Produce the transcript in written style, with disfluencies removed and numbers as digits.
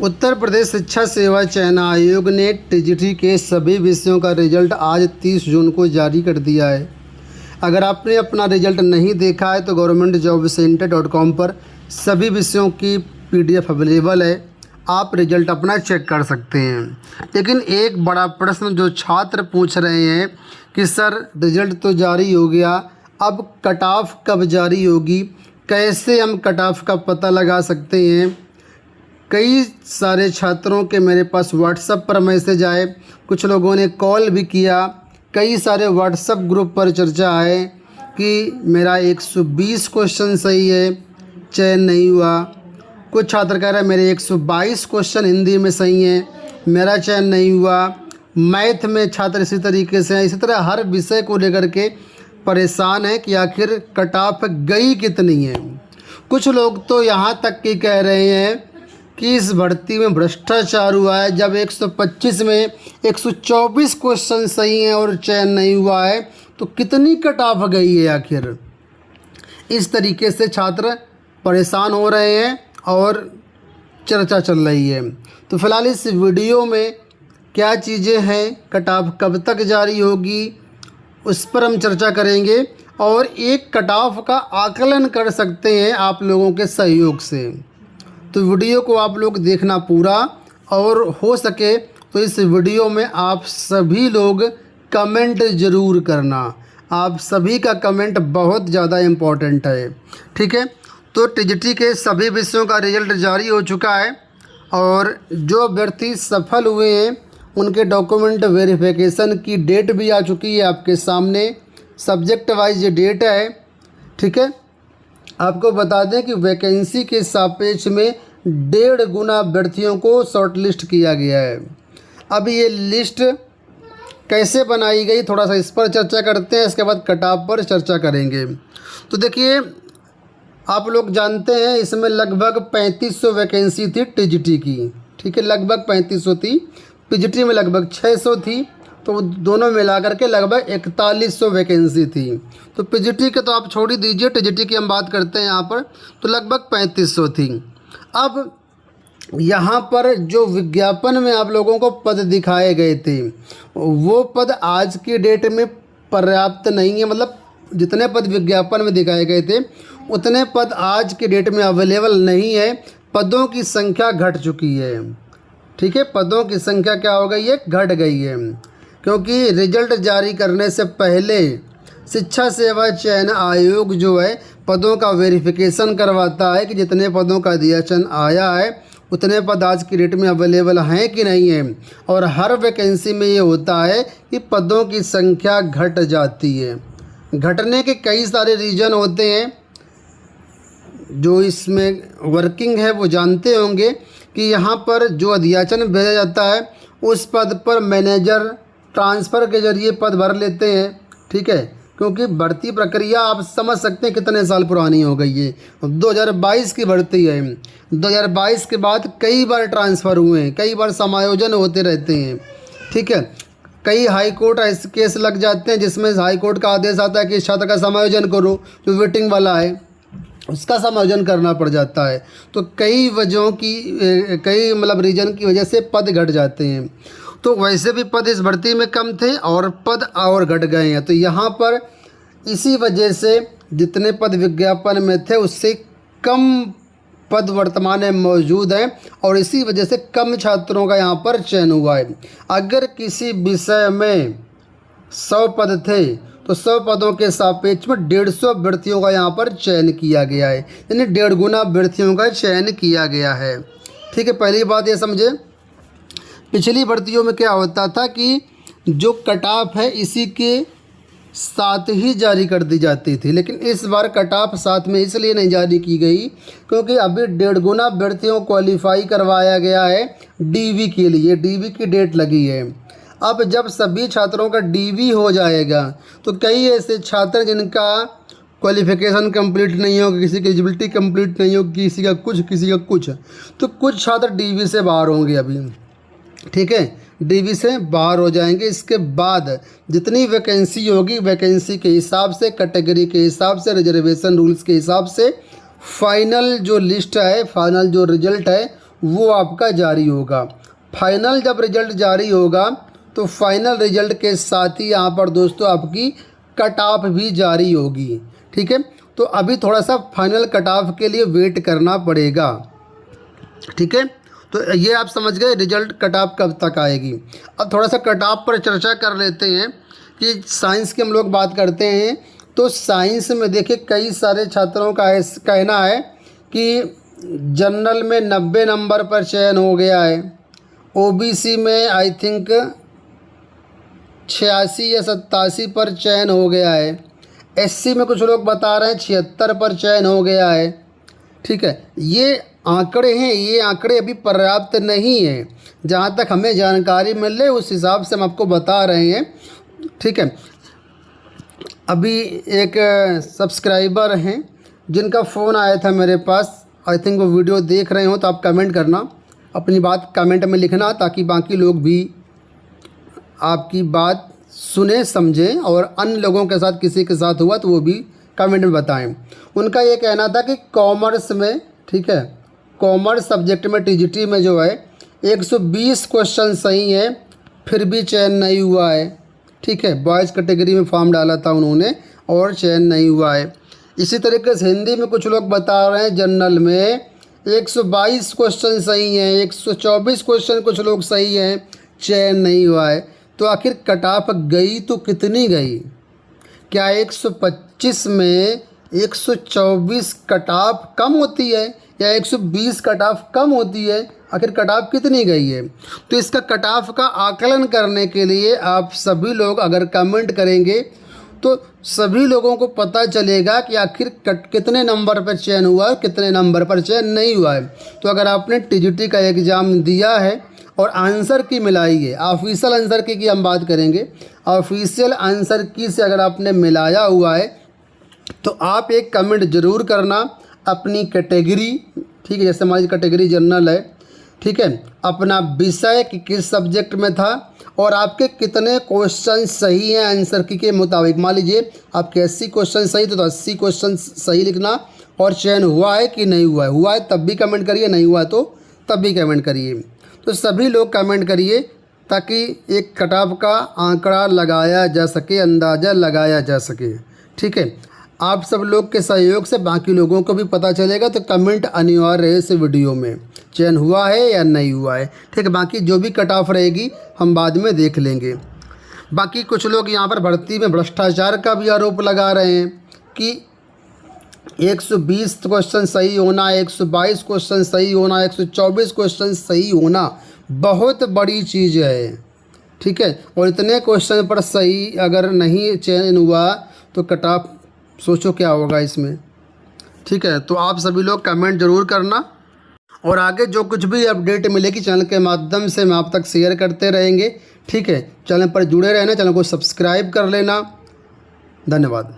उत्तर प्रदेश शिक्षा सेवा चयन आयोग ने टीजीटी के सभी विषयों का रिजल्ट आज 30 जून को जारी कर दिया है। अगर आपने अपना रिजल्ट नहीं देखा है तो governmentjobcenter.com पर सभी विषयों की PDF अवेलेबल है, आप रिजल्ट अपना चेक कर सकते हैं। लेकिन एक बड़ा प्रश्न जो छात्र पूछ रहे हैं कि सर रिजल्ट तो जारी हो गया, अब कट ऑफ कब जारी होगी, कैसे हम कट ऑफ का पता लगा सकते हैं। कई सारे छात्रों के मेरे पास व्हाट्सएप पर मैसेज आए, कुछ लोगों ने कॉल भी किया, कई सारे व्हाट्सएप ग्रुप पर चर्चा है कि मेरा 120 क्वेश्चन सही है, चयन नहीं हुआ। कुछ छात्र कह रहे हैं मेरे 122 क्वेश्चन हिंदी में सही हैं, मेरा चयन नहीं हुआ। मैथ में छात्र इसी तरीके से हैं। इसी तरह हर विषय को लेकर के परेशान है कि आखिर कट ऑफ गई कितनी है। कुछ लोग तो यहाँ तक कि कह रहे हैं कि इस भर्ती में भ्रष्टाचार हुआ है। जब 125 में 124 क्वेश्चन सही हैं और चयन नहीं हुआ है तो कितनी कट ऑफ गई है आखिर। इस तरीके से छात्र परेशान हो रहे हैं और चर्चा चल रही है। तो फिलहाल इस वीडियो में क्या चीज़ें हैं, कट ऑफ कब तक जारी होगी, उस पर हम चर्चा करेंगे और एक कट ऑफ का आकलन कर सकते हैं आप लोगों के सहयोग से। तो वीडियो को आप लोग देखना पूरा, और हो सके तो इस वीडियो में आप सभी लोग कमेंट ज़रूर करना। आप सभी का कमेंट बहुत ज़्यादा इम्पोर्टेंट है, ठीक है। तो टीजीटी के सभी विषयों का रिजल्ट जारी हो चुका है और जो अभ्यर्थी सफल हुए हैं उनके डॉक्यूमेंट वेरिफिकेशन की डेट भी आ चुकी है आपके सामने। सब्जेक्ट वाइज ये डेट है, ठीक है। आपको बता दें कि वैकेंसी के सापेक्ष में 1.5 गुना अभ्यर्थियों को शॉर्टलिस्ट किया गया है। अब ये लिस्ट कैसे बनाई गई, थोड़ा सा इस पर चर्चा करते हैं, इसके बाद कट ऑफ पर चर्चा करेंगे। तो देखिए, आप लोग जानते हैं इसमें लगभग 3500 वैकेंसी थी टीजीटी की, ठीक है, लगभग 3500 थी। पीजीटी में लगभग 600 थी, तो दोनों मिलाकर के लगभग 4100 वैकेंसी थी। तो पीजीटी के तो आप छोड़ ही दीजिए, टीजीटी की हम बात करते हैं यहाँ पर, तो लगभग 3500 थी। अब यहाँ पर जो विज्ञापन में आप लोगों को पद दिखाए गए थे वो पद आज की डेट में पर्याप्त नहीं है। मतलब जितने पद विज्ञापन में दिखाए गए थे उतने पद आज की डेट में अवेलेबल नहीं है। पदों की संख्या घट चुकी है, ठीक है, पदों की संख्या क्या हो गई है, घट गई है। क्योंकि रिजल्ट जारी करने से पहले शिक्षा सेवा चयन आयोग जो है पदों का वेरिफिकेशन करवाता है कि जितने पदों का अध्याचन आया है उतने पद आज की डेट में अवेलेबल हैं कि नहीं है। और हर वैकेंसी में ये होता है कि पदों की संख्या घट जाती है। घटने के कई सारे रीज़न होते हैं, जो इसमें वर्किंग है वो जानते होंगे कि यहाँ पर जो अध्याचन भेजा जाता है उस पद पर मैनेजर ट्रांसफ़र के ज़रिए पद भर लेते हैं, ठीक है। क्योंकि भर्ती प्रक्रिया आप समझ सकते हैं कितने साल पुरानी हो गई है। 2022 की भर्ती है, 2022 के बाद कई बार ट्रांसफ़र हुए हैं, कई बार समायोजन होते रहते हैं, ठीक है। कई हाई कोर्ट ऐसे केस लग जाते हैं जिसमें हाई कोर्ट का आदेश आता है कि इस छात्र का समायोजन करो, जो वेटिंग वाला है उसका समायोजन करना पड़ जाता है। तो कई वजहों की कई मतलब रीजन की वजह से पद घट जाते हैं। तो वैसे भी पद इस भर्ती में कम थे और पद और घट गए हैं। तो यहाँ पर इसी वजह से जितने पद विज्ञापन में थे उससे कम पद वर्तमान में मौजूद हैं और इसी वजह से कम छात्रों का यहाँ पर चयन हुआ है। अगर किसी विषय में 100 पद थे तो 100 पदों के सापेक्ष में 150 अभ्यर्थियों का यहाँ पर चयन किया गया है, यानी 1.5 गुना अभ्यर्थियों का चयन किया गया है, ठीक है। पहली बात ये समझे, पिछली भर्तियों में क्या होता था कि जो कट ऑफ है इसी के साथ ही जारी कर दी जाती थी, लेकिन इस बार कट ऑफ साथ में इसलिए नहीं जारी की गई क्योंकि अभी 1.5 गुना अभ्यर्थियों को क्वालिफाई करवाया गया है डीवी के लिए। डीवी की डेट लगी है। अब जब सभी छात्रों का डीवी हो जाएगा तो कई ऐसे छात्र जिनका क्वालिफ़िकेशन कंप्लीट नहीं हो, किसी की एलिजिबिलिटी कंप्लीट नहीं हो, किसी का कुछ, तो कुछ छात्र डीवी से बाहर होंगे अभी, ठीक है, डीवी से बाहर हो जाएंगे। इसके बाद जितनी वैकेंसी होगी वैकेंसी के हिसाब से, कैटेगरी के हिसाब से, रिजर्वेशन रूल्स के हिसाब से फाइनल जो लिस्ट है, फाइनल जो रिजल्ट है वो आपका जारी होगा। फाइनल जब रिज़ल्ट जारी होगा तो फाइनल रिज़ल्ट के साथ ही यहाँ पर दोस्तों आपकी कट ऑफ भी जारी होगी। ठीक है, तो अभी थोड़ा सा फाइनल कट ऑफ के लिए वेट करना पड़ेगा। ठीक है, तो ये आप समझ गए रिज़ल्ट कट ऑफ कब तक आएगी। अब थोड़ा सा कट ऑफ पर चर्चा कर लेते हैं कि साइंस की हम लोग बात करते हैं तो साइंस में देखिए कई सारे छात्रों का कहना है कि जनरल में 90 नंबर पर चयन हो गया है, ओबीसी में आई थिंक 86 या 87 पर चयन हो गया है, एससी में कुछ लोग बता रहे हैं 76 पर चयन हो गया है। ठीक है, ये आंकड़े हैं, ये आंकड़े अभी पर्याप्त नहीं हैं। जहाँ तक हमें जानकारी मिल रही है उस हिसाब से हम आपको बता रहे हैं। ठीक है, अभी एक सब्सक्राइबर हैं जिनका फ़ोन आया था मेरे पास, आई थिंक वो वीडियो देख रहे हो तो आप कमेंट करना, अपनी बात कमेंट में लिखना ताकि बाकी लोग भी आपकी बात सुने समझें और अन्य लोगों के साथ किसी के साथ हुआ तो वो भी कमेंट में बताएं। उनका ये कहना था कि कॉमर्स में, ठीक है, कॉमर्स सब्जेक्ट में टीजीटी में जो है 120 क्वेश्चन सही है फिर भी चयन नहीं हुआ है। ठीक है, बॉयज़ कैटेगरी में फॉर्म डाला था उन्होंने और चयन नहीं हुआ है। इसी तरीके से हिंदी में कुछ लोग बता रहे हैं जनरल में 122 क्वेश्चन सही हैं, 124 क्वेश्चन कुछ लोग सही हैं, चयन नहीं हुआ है। तो आखिर कट ऑफ गई तो कितनी गई? क्या 125 में 124 कट ऑफ कम होती है या 120 कट ऑफ कम होती है? आखिर कट ऑफ कितनी गई है? तो इसका कट ऑफ का आकलन करने के लिए आप सभी लोग अगर कमेंट करेंगे तो सभी लोगों को पता चलेगा कि आखिर कितने नंबर पर चयन हुआ है, कितने नंबर पर चयन नहीं हुआ है। तो अगर आपने टीजीटी का एग्ज़ाम दिया है और आंसर की मिलाई है, ऑफिशियल आंसर की हम बात करेंगे, ऑफिशियल आंसर की से अगर आपने मिलाया हुआ है तो आप एक कमेंट ज़रूर करना अपनी कैटेगरी। ठीक है, जैसे हमारी कैटेगरी जनरल है, ठीक है, अपना विषय कि किस सब्जेक्ट में था और आपके कितने क्वेश्चन सही हैं आंसर की के मुताबिक। मान लीजिए आपके 80 क्वेश्चन सही तो 80 क्वेश्चन सही लिखना और चयन हुआ है कि नहीं हुआ है तब भी कमेंट करिए, नहीं हुआ तो तब भी कमेंट करिए। तो सभी लोग कमेंट करिए ताकि एक कट ऑफ का आंकड़ा लगाया जा सके, अंदाज़ा लगाया जा सके। ठीक है, आप सब लोग के सहयोग से बाकी लोगों को भी पता चलेगा। तो कमेंट अनिवार्य है इस वीडियो में, चयन हुआ है या नहीं हुआ है। ठीक है, बाकी जो भी कट ऑफ रहेगी हम बाद में देख लेंगे। बाकी कुछ लोग यहाँ पर भर्ती में भ्रष्टाचार का भी आरोप लगा रहे हैं कि 120 क्वेश्चन सही होना, 122 क्वेश्चन सही होना, 124 क्वेश्चन सही होना बहुत बड़ी चीज़ है। ठीक है, और इतने क्वेश्चन पर सही अगर नहीं चयन हुआ तो कट ऑफ सोचो क्या होगा इसमें। ठीक है, तो आप सभी लोग कमेंट ज़रूर करना और आगे जो कुछ भी अपडेट मिलेगी चैनल के माध्यम से हम आप तक शेयर करते रहेंगे। ठीक है, चैनल पर जुड़े रहना, चैनल को सब्सक्राइब कर लेना। धन्यवाद।